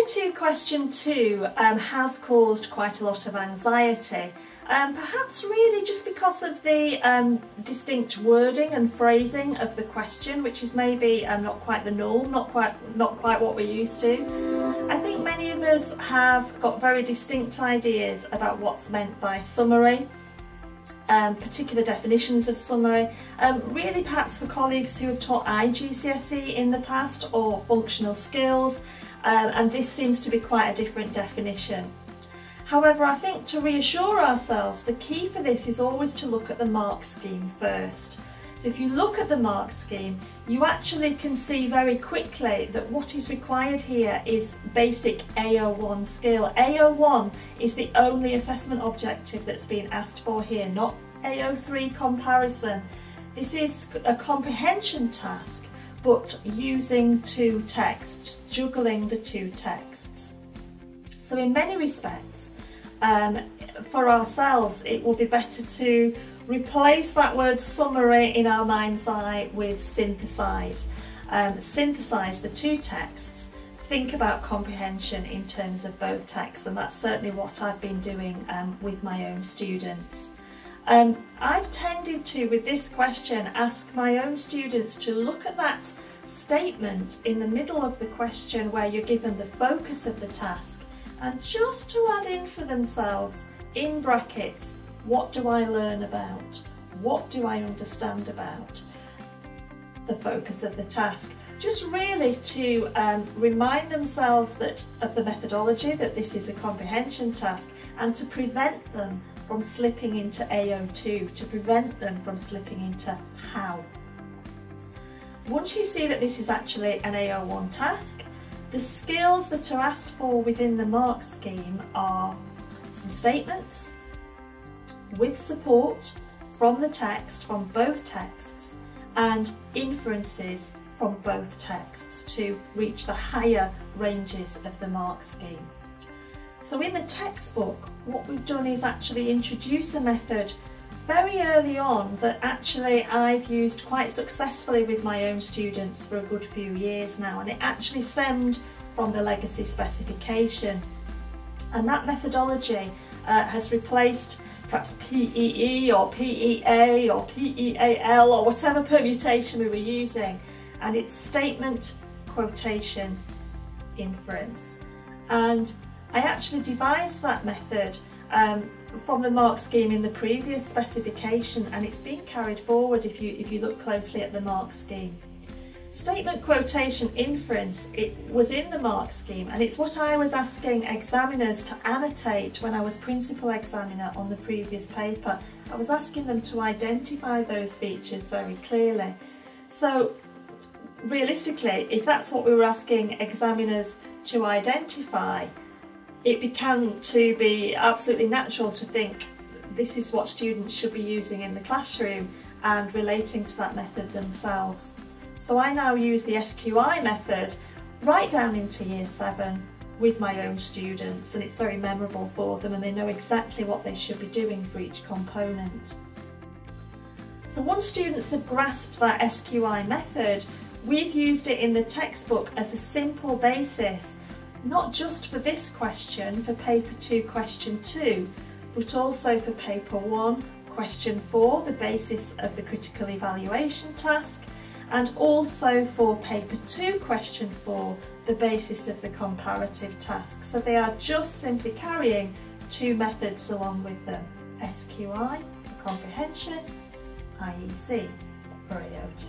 2 question 2 has caused quite a lot of anxiety, perhaps really just because of the distinct wording and phrasing of the question, which is maybe not quite the norm, not quite what we're used to. I think many of us have got very distinct ideas about what's meant by summary, particular definitions of summary, really perhaps for colleagues who have taught IGCSE in the past or functional skills, and this seems to be quite a different definition. However, I think to reassure ourselves, the key for this is always to look at the mark scheme first. So if you look at the mark scheme, you actually can see very quickly that what is required here is basic AO1 skill. AO1 is the only assessment objective that's been asked for here, not AO3 comparison. This is a comprehension task, but using 2 texts, juggling the 2 texts. So in many respects, for ourselves, it will be better to replace that word summary in our mind's eye with synthesize. Synthesize the 2 texts, think about comprehension in terms of both texts, and that's certainly what I've been doing with my own students. I've tended to, with this question, ask my own students to look at that statement in the middle of the question where you're given the focus of the task, and just to add in for themselves, in brackets, what do I learn about? What do I understand about the focus of the task? Just really to remind themselves of the methodology, that this is a comprehension task, and to prevent them from slipping into AO2, to prevent them from slipping into how. Once you see that this is actually an AO1 task, the skills that are asked for within the mark scheme are some statements with support from the text, from both texts, and inferences from both texts to reach the higher ranges of the mark scheme. So in the textbook, what we've done is actually introduce a method very early on that actually I've used quite successfully with my own students for a good few years now, and it actually stemmed from the legacy specification. And that methodology has replaced perhaps PEE or PEA or PEAL or whatever permutation we were using, and it's statement, quotation, inference. And I actually devised that method from the mark scheme in the previous specification, and it's been carried forward if you look closely at the mark scheme. Statement, quotation, inference, it was in the mark scheme, and it's what I was asking examiners to annotate when I was principal examiner on the previous paper. I was asking them to identify those features very clearly. So realistically, if that's what we were asking examiners to identify, it began to be absolutely natural to think this is what students should be using in the classroom and relating to that method themselves. So I now use the SQI method right down into year 7 with my own students, and it's very memorable for them and they know exactly what they should be doing for each component. So once students have grasped that SQI method, we've used it in the textbook as a simple basis, not just for this question, for paper 2 question 2, but also for paper 1 question 4, the basis of the critical evaluation task, and also for paper 2 question 4, the basis of the comparative task. So they are just simply carrying 2 methods along with them, SQI for comprehension, IEC for AO2.